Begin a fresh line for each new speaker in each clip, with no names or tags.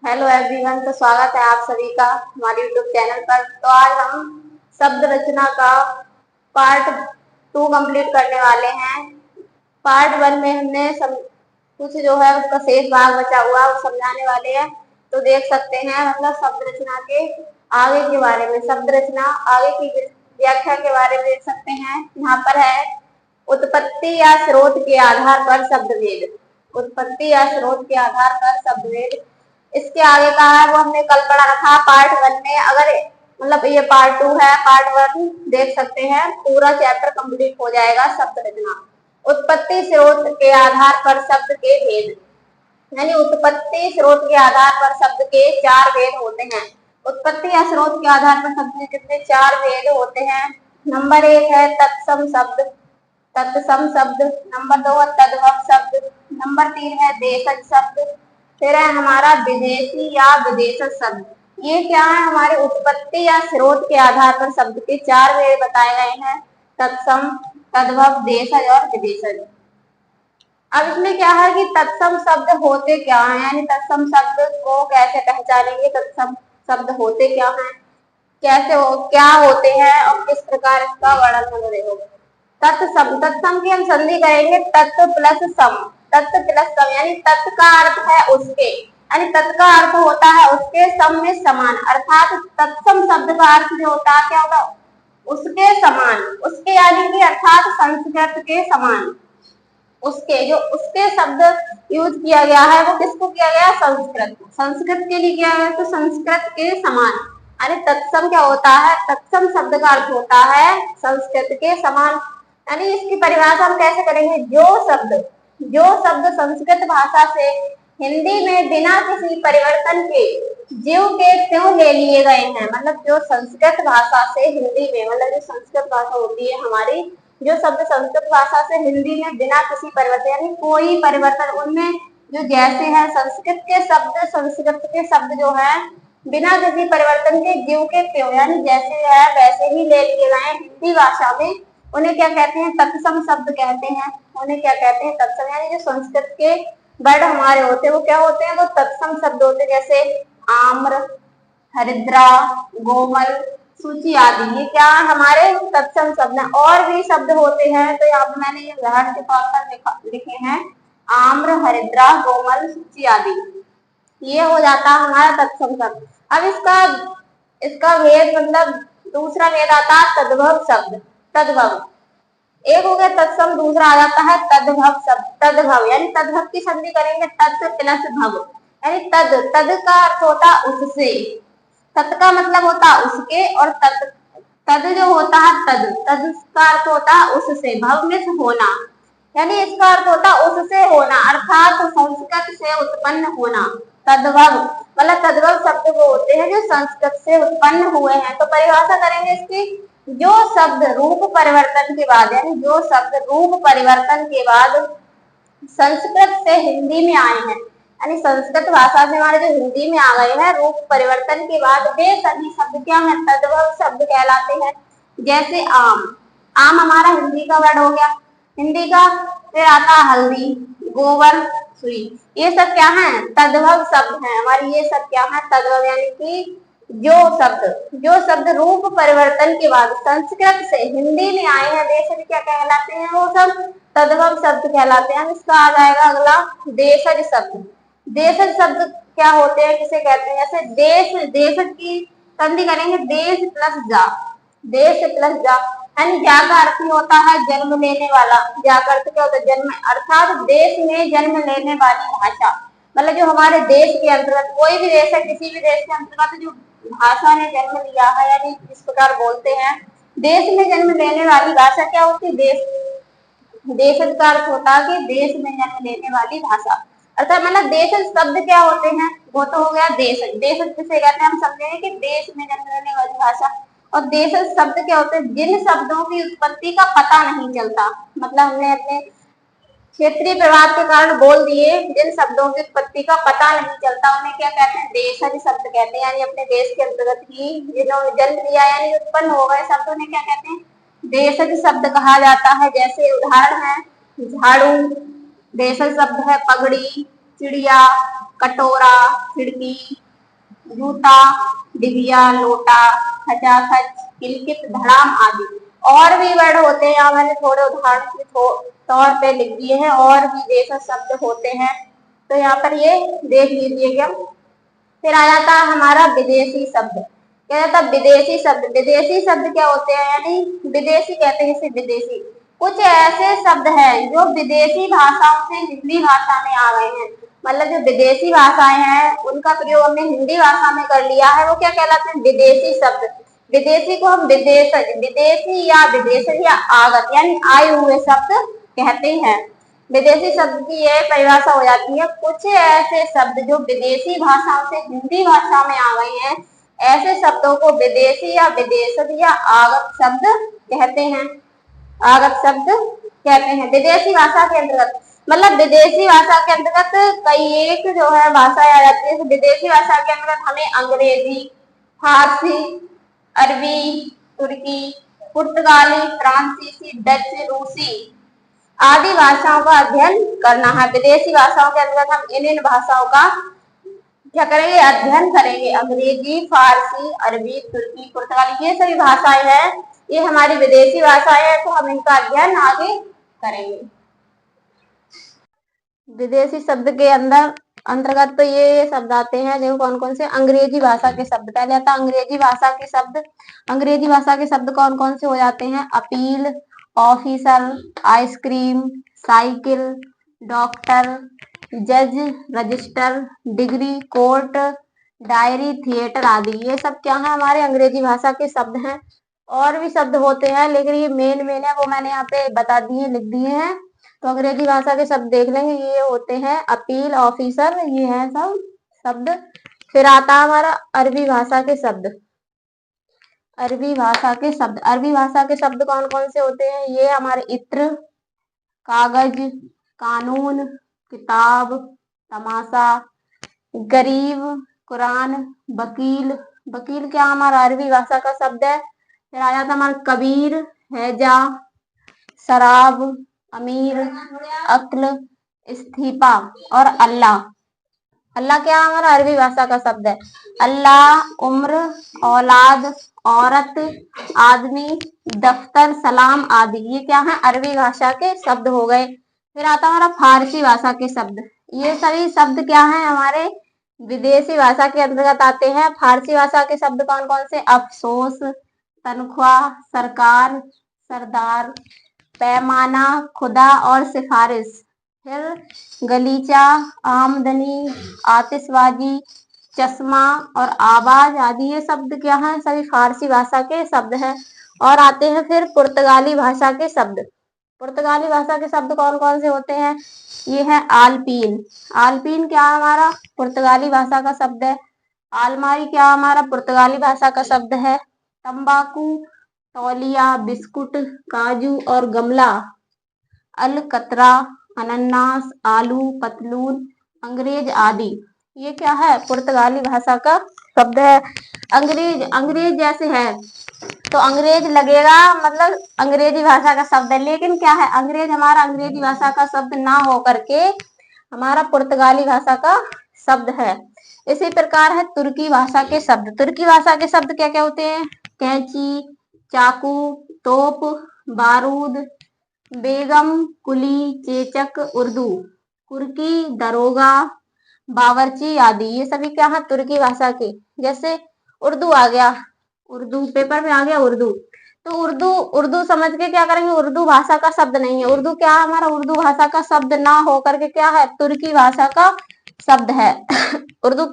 Hello everyone, तो स्वागत है आप सभी का हमारे यूट्यूब चैनल पर। तो आज हम शब्द रचना का पार्ट 2 कंप्लीट करने वाले हैं। पार्ट 1 में हमने कुछ जो है उसका शेष भाग बचा हुआ वो समझाने वाले हैं। तो देख सकते हैं, मतलब शब्द रचना के आगे के बारे में, शब्द रचना आगे की व्याख्या के बारे में देख सकते हैं। यहाँ पर है उत्पत्ति या स्रोत के आधार पर शब्द भेद। उत्पत्ति या स्रोत के आधार पर शब्द भेद, इसके आगे का है वो हमने कल पढ़ा था पार्ट 1 में। अगर मतलब ये पार्ट 2 है, पार्ट 1 देख सकते हैं, पूरा चैप्टर कंप्लीट हो जाएगा। शब्द रचना, उत्पत्ति स्रोत के आधार पर शब्द के भेद, यानी उत्पत्ति स्रोत के आधार पर शब्द के 4 भेद होते हैं। उत्पत्ति या स्रोत के आधार पर शब्द के कितने 4 भेद होते हैं। नंबर 1 है तत्सम शब्द, तत्सम शब्द। नंबर 2 है तद्भव शब्द। नंबर 3 है देशज शब्द। फिर है हमारा विदेशी या विदेशज शब्द। ये क्या है, हमारे उत्पत्ति या स्रोत के आधार पर शब्द के 4 भेद बताए गए हैं, तत्सम, तद्भव, देशज और विदेशज। अब इसमें क्या है कि तत्सम शब्द होते क्या हैं, यानी तत्सम शब्द को कैसे पहचानेंगे, तत्सम शब्द होते क्या हैं, कैसे हो, क्या होते हैं और किस प्रकार इसका वर्णन होगा। तत्सम, तत्सम की हम संधि करेंगे तत्व प्लस सम। तत्व प्लस सम यानी तत् का अर्थ है उसके, यानी तत् का अर्थ होता है उसके, सम में समान, अर्थात तत्सम शब्द का अर्थ जो होता है क्या होगा, उसके समान, उसके यानी कि अर्थात संस्कृत के समान। उसके जो उसके शब्द यूज किया गया है वो किसको किया गया, संस्कृत, संस्कृत के लिए किया गया, तो संस्कृत के समान। यानी तत्सम क्या होता है, तत्सम शब्द का अर्थ होता है संस्कृत के समान। यानी इसकी परिभाषा हम कैसे करेंगे, जो शब्द संस्कृत भाषा से हिंदी में बिना किसी परिवर्तन के ज्यों के त्यों ले लिए गए हैं। मतलब जो संस्कृत भाषा से हिंदी में, मतलब जो संस्कृत भाषा होती है हमारी, जो शब्द संस्कृत भाषा से हिंदी में बिना किसी परिवर्तन, यानी कोई परिवर्तन उनमें जो जैसे है, संस्कृत के शब्द जो है बिना किसी परिवर्तन के ज्यों के त्यों, यानी जैसे है वैसे ही ले लिए गए हिंदी भाषा में, उन्हें क्या कहते हैं, तत्सम शब्द कहते हैं। उन्हें क्या कहते हैं, तत्सम, यानी जो संस्कृत के वर्ड हमारे होते हैं वो क्या होते हैं, वो तत्सम शब्द होते हैं। जैसे आम्र, हरिद्रा, गोमल, सूची आदि, ये क्या हमारे तत्सम शब्द हैं। और भी शब्द होते हैं, तो यहाँ पर मैंने ये उदाहरण के तौर पर लिखे हैं, आम्र, हरिद्रा, गोमल, सूची आदि, ये हो जाता है हमारा तत्सम शब्द। अब इसका इसका भेद, मतलब दूसरा भेद आता है तद्भव शब्द। तद्भव, एक हो गया तत्सम, दूसरा आ जाता है तद्भव शब्द। तद्भव यानी तद्भव की संधि करेंगे तत् प्लस भव, यानी तद, तद का अर्थ होता उससे, तत् का मतलब होता उसके, और तद जो होता है तद, तद का अर्थ होता है उससे, भव में होना, यानी इसका अर्थ होता उससे होना, अर्थात संस्कृत से उत्पन्न होना। तद्भव मतलब तद्भव शब्द वो होते हैं जो संस्कृत से उत्पन्न हुए हैं। तो परिभाषा करेंगे इसकी, जो शब्द रूप परिवर्तन के बाद, यानी जो शब्द रूप परिवर्तन के बाद संस्कृत से हिंदी में आए हैं, यानी संस्कृत भाषा से हमारे जो हिंदी में आ गए हैं रूप परिवर्तन के बाद, वे सभी शब्द क्या है, तद्भव शब्द कहलाते हैं। जैसे आम, आम हमारा हिंदी का वर्ड हो गया, हिंदी का। फिर आता हल्दी, गोबर, सुई, ये सब क्या है, तद्भव शब्द हैं हमारे। ये सब क्या है, तद्भव, यानी कि जो शब्द रूप परिवर्तन के बाद संस्कृत से हिंदी में आए हैं, वे सभी क्या कहलाते हैं, वो सब तद्भव शब्द कहलाते हैं। इसका आ जाएगा अगला देशज शब्द। देशज शब्द क्या होते हैं, किसे कहते हैं, जैसे देश, देशज की संधि करेंगे देश प्लस जा, देश प्लस जा, यानी जा का अर्थ होता है जन्म लेने वाला। जा का अर्थ क्या होता है, जन्म, अर्थात देश में जन्म लेने वाली भाषा। मतलब जो हमारे देश के अंतर्गत, कोई भी देश है, किसी भी देश के अंतर्गत जो भाषा ने जन्म लिया है, यानी इस प्रकार बोलते हैं, देश में जन्म लेने वाली भाषा क्या होती है, देश। देशज का अर्थ होता है कि देश में जन्म लेने वाली भाषा, अर्थात मतलब देशज शब्द क्या होते हैं, वो तो हो गया देशज। देशज किसे कहते हैं, हम समझेंगे कि देश में जन्म लेने वाली भाषा। और देशज शब्द क्या होते हैं, जिन शब्दों की उत्पत्ति का पता नहीं चलता, मतलब हमने अपने क्षेत्रीय प्रभाव के कारण बोल दिए, जिन शब्दों की उत्पत्ति का पता नहीं चलता, उन्हें क्या कहते हैं, देशज शब्द कहते हैं। यानी अपने देश के अंतर्गत ही जिन्होंने जन्म लिया, यानी उत्पन्न हो गए शब्द, उन्हें क्या कहते हैं, देशज शब्द कहा जाता है। जैसे उदाहरण है झाड़ू, देशज शब्द है पगड़ी, चिड़िया, कटोरा, खिड़की, जूता, डिबिया, लोटा, खचाखच, किलकित, धड़ाम आदि। और भी वर्ड होते हैं, यहाँ मैंने थोड़े उदाहरण के तौर पे लिख दिए हैं, और भी जैसे शब्द होते हैं, तो यहाँ पर ये देख लीजिएगा। फिर आ जाता है हमारा विदेशी शब्द। क्या जाता है? विदेशी शब्द। विदेशी शब्द क्या होते हैं? यानी विदेशी कहते हैं इसे विदेशी। कुछ ऐसे शब्द हैं जो विदेशी भाषाओं से हिंदी भाषा में आ गए हैं। मतलब जो विदेशी भाषाएं हैं उनका प्रयोग हमने हिंदी भाषा में कर लिया है, वो क्या कहलाते हैं? विदेशी शब्द। विदेशी को हम विदेशी या विदेशी या आगत यानी आए हुए शब्द कहते हैं। विदेशी शब्द की यह परिभाषा हो जाती है, कुछ ऐसे शब्द जो विदेशी भाषाओं से हिंदी भाषा में आ गए हैं, ऐसे शब्दों को विदेशी या विदेशी या आगत शब्द कहते हैं। आगत शब्द कहते हैं विदेशी भाषा के अंतर्गत। मतलब विदेशी भाषा के अंतर्गत कई एक जो है भाषाएं आ जाती है। विदेशी भाषा के अंतर्गत हमें अंग्रेजी, फारसी, अरबी, तुर्की, पुर्तगाली, फ्रांसीसी, डच, रूसी आदि भाषाओं का अध्ययन करना है। विदेशी भाषाओं के अंतर्गत हम इन भाषाओं का क्या करेंगे? अध्ययन करेंगे। अंग्रेजी, फारसी, अरबी, तुर्की, पुर्तगाली ये सभी भाषाएं हैं, ये हमारी विदेशी भाषाएं हैं, तो हम इनका अध्ययन आगे करेंगे। विदेशी शब्द के अंतर्गत तो ये शब्द आते हैं, देखो कौन कौन से। अंग्रेजी भाषा के शब्द, पहले आता अंग्रेजी भाषा के शब्द। अंग्रेजी भाषा के शब्द कौन कौन से हो जाते हैं? Appeal, officer, ice cream, cycle, doctor, जज, register, degree, court, diary, theatre आदि। ये सब क्या है? हमारे अंग्रेजी भाषा के शब्द हैं। और भी शब्द होते हैं, लेकिन ये मेन है, वो मैंने यहाँ पे बता दिए, लिख दिए हैं। तो अंग्रेजी भाषा के शब्द देख लेंगे, ये होते हैं अपील, ऑफिसर, ये है सब शब्द। फिर आता है हमारा अरबी भाषा के शब्द। अरबी भाषा के शब्द, अरबी भाषा के शब्द कौन कौन से होते हैं? ये हमारे इत्र, कागज, कानून, किताब, तमाशा, गरीब, कुरान, वकील। वकील क्या हमारा अरबी भाषा का शब्द है। फिर आ जाता हमारा कबीर, हैजा, शराब, अमीर, अक्ल, इस्तीफा और अल्लाह। अल्लाह क्या हमारा अरबी भाषा का शब्द है। अल्लाह, उम्र, औलाद, औरत, आदमी, दफ्तर, सलाम आदि। ये क्या है? अरबी भाषा के शब्द हो गए। फिर आता हमारा फारसी भाषा के शब्द। ये सभी शब्द क्या है? हमारे विदेशी भाषा के अंतर्गत आते हैं। फारसी भाषा के शब्द कौन कौन से? अफसोस, तनख्वाह, सरकार, सरदार, पैमाना, खुदा और सिफारिश। फिर गलीचा, आमदनी, आतिशबाजी, चश्मा और आवाज आदि। ये शब्द क्या है? सभी फारसी भाषा के शब्द हैं। और आते हैं फिर पुर्तगाली भाषा के शब्द। पुर्तगाली भाषा के शब्द कौन कौन से होते हैं? ये है आलपीन। आलपीन क्या हमारा पुर्तगाली भाषा का शब्द है। आलमारी क्या हमारा पुर्तगाली भाषा का शब्द है। तंबाकू, तौलिया, बिस्कुट, काजू और गमला, अलकतरा, अनानास, आलू, पतलून, अंग्रेज आदि। ये क्या है? पुर्तगाली भाषा का शब्द है। अंग्रेज जैसे है तो अंग्रेज लगेगा, मतलब अंग्रेजी भाषा का शब्द है, लेकिन क्या है? अंग्रेज हमारा अंग्रेजी भाषा का शब्द ना हो करके हमारा पुर्तगाली भाषा का शब्द है। इसी प्रकार है तुर्की भाषा के शब्द। तुर्की भाषा के शब्द क्या क्या होते हैं? कैंची, चाकू, तोप, बारूद, बेगम, कुली, चेचक, उर्दू, कुर्की, दरोगा, बावर्ची आदि। ये सभी क्या है? तुर्की भाषा के। जैसे उर्दू आ गया, उर्दू पेपर में आ गया उर्दू, तो उर्दू समझ के क्या करेंगे? उर्दू भाषा का शब्द नहीं है। उर्दू क्या है? हमारा उर्दू भाषा का शब्द ना हो करके क्या है? तुर्की भाषा का शब्द है उर्दू।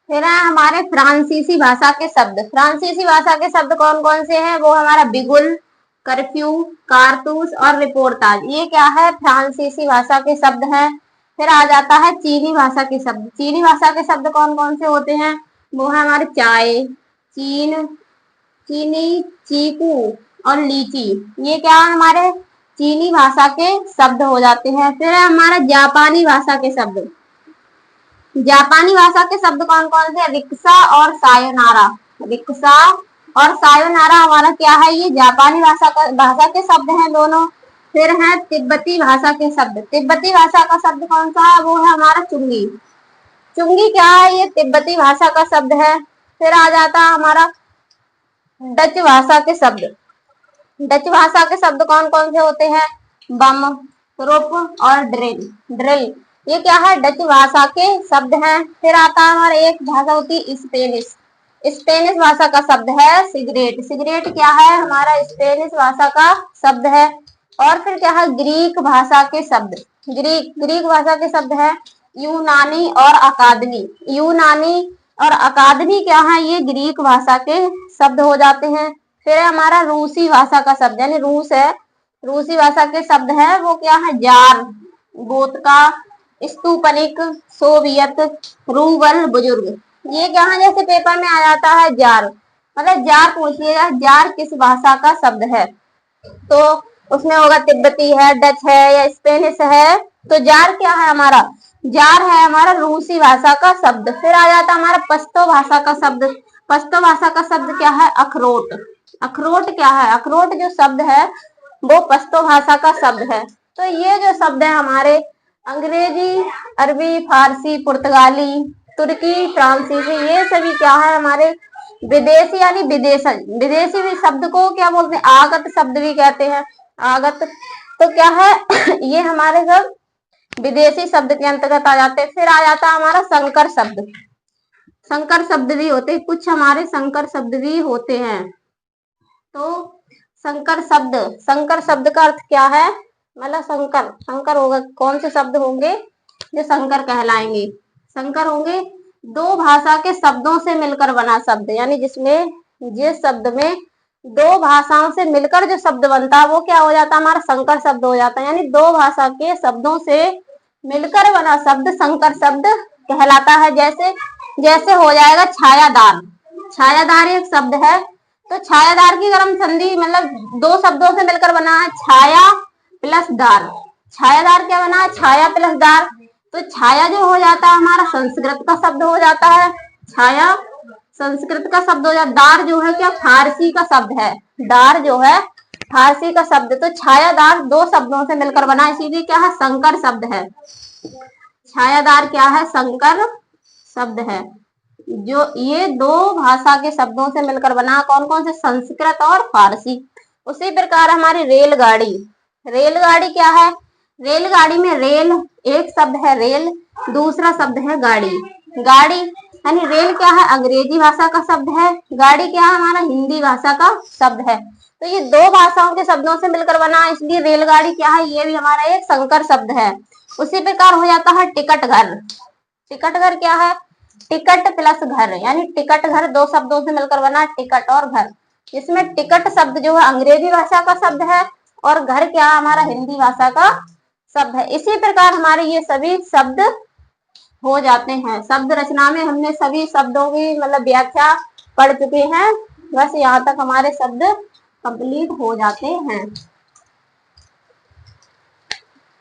फिर है हमारे फ्रांसीसी भाषा के शब्द। फ्रांसीसी भाषा के शब्द कौन कौन से हैं? वो हमारा बिगुल, कर्फ्यू, कारतूस और रिपोर्टाज। ये क्या है? फ्रांसीसी भाषा के शब्द हैं। फिर आ जाता है चीनी भाषा के शब्द। चीनी भाषा के शब्द कौन कौन से होते हैं? वो है हमारे चाय, चीन, चीनी, चीकू और लीची। ये क्या है? हमारे चीनी भाषा के शब्द हो जाते हैं। फिर है हमारा जापानी भाषा के शब्द। जापानी भाषा के शब्द कौन कौन से? रिक्शा और सायोनारा। रिक्शा और सायोनारा हमारा क्या है? ये जापानी भाषा के शब्द हैं दोनों। फिर है तिब्बती भाषा के शब्द। तिब्बती भाषा का शब्द कौन सा है? वो है हमारा चुंगी। चुंगी क्या है? ये तिब्बती भाषा का शब्द है। फिर आ जाता है हमारा डच भाषा के शब्द। डच भाषा के शब्द कौन कौन से होते हैं? बम, रूप और ड्रिल। ड्रिल ये क्या है? डच भाषा के शब्द हैं। फिर आता है हमारा एक भाषा होती है स्पेनिश। स्पेनिश भाषा का शब्द है सिगरेट। सिगरेट क्या है? हमारा स्पेनिश भाषा का शब्द है। और फिर क्या है? ग्रीक भाषा के शब्द। ग्रीक भाषा के शब्द है यूनानी और अकादमी। यूनानी और अकादमी क्या है? ये ग्रीक भाषा के शब्द हो जाते हैं। फिर हमारा रूसी भाषा का शब्द, यानी रूस है, रूसी भाषा के शब्द है वो क्या है? जार, गोतका, स्तूपनिक, सोवियत, रूबल, बुजुर्ग। ये क्या है? जैसे पेपर में आ जाता है जार, मतलब जार पूछिएगा जार किस भाषा का शब्द है, तो उसमें होगा तिब्बती है, डच है या स्पेनिश है। तो जार क्या है हमारा? जार है हमारा रूसी भाषा का शब्द। फिर आ जाता है हमारा पश्तो भाषा का शब्द। पश्तो भाषा का शब्द क्या है? अखरोट। अखरोट क्या है? अखरोट जो शब्द है वो पश्तो भाषा का शब्द है। तो ये जो शब्द है हमारे अंग्रेजी, अरबी, फारसी, पुर्तगाली, तुर्की, फ्रांसीसी, ये सभी क्या है? हमारे विदेशी यानी विदेशी भी शब्द को क्या बोलते हैं? आगत शब्द भी कहते हैं। आगत तो क्या है? ये हमारे सब विदेशी शब्द के अंतर्गत आ जाते हैं। फिर आ जाता है हमारा संकर शब्द। संकर शब्द भी होते हैं, कुछ हमारे संकर शब्द भी होते हैं। तो संकर शब्द का अर्थ क्या है? मतलब संकर होगा, कौन से शब्द होंगे जो संकर कहलाएंगे? संकर होंगे दो भाषा के शब्दों से मिलकर बना शब्द, यानी जिसमें जिस शब्द में दो भाषाओं से मिलकर जो शब्द बनता है वो क्या हो जाता है? हमारा संकर शब्द हो जाता है। यानी दो भाषा के शब्दों से मिलकर बना शब्द संकर शब्द कहलाता है। जैसे जैसे हो जाएगा छायादार। छायादार एक शब्द है, तो छायादार की अगर हम संधि मतलब दो शब्दों से मिलकर बना है छाया प्लस दार। छायादार क्या बना है? छाया प्लस दार। तो छाया जो हो जाता है हमारा संस्कृत का शब्द हो जाता है। छाया संस्कृत का शब्द हो जाता है। दार जो है क्या? फारसी का शब्द है। दार जो है फारसी का शब्द। तो छायादार दो शब्दों से मिलकर बना, इसीलिए क्या है? संकर शब्द है। छायादार क्या है? संकर शब्द है। जो ये दो भाषा के शब्दों से मिलकर बना, कौन कौन से? संस्कृत और फारसी। उसी प्रकार हमारी रेलगाड़ी। रेलगाड़ी क्या है? रेलगाड़ी में रेल एक शब्द है रेल, दूसरा शब्द है गाड़ी। गाड़ी यानी रेल क्या है? अंग्रेजी भाषा का शब्द है। गाड़ी क्या है? हमारा हिंदी भाषा का शब्द है। तो ये दो भाषाओं के शब्दों से मिलकर बना, इसलिए रेलगाड़ी क्या है? ये भी हमारा एक संकर शब्द है। उसी प्रकार हो जाता है टिकट घर। टिकट घर क्या है? टिकट प्लस घर, यानी टिकट घर दो शब्दों से मिलकर बना टिकट और घर। इसमें टिकट शब्द जो है अंग्रेजी भाषा का शब्द है और घर क्या हमारा हिंदी भाषा का शब्द है। इसी प्रकार हमारे ये सभी शब्द हो जाते हैं। शब्द रचना में हमने सभी शब्दों की मतलब व्याख्या पढ़ चुके हैं। बस यहाँ तक हमारे शब्द कंप्लीट हो जाते हैं।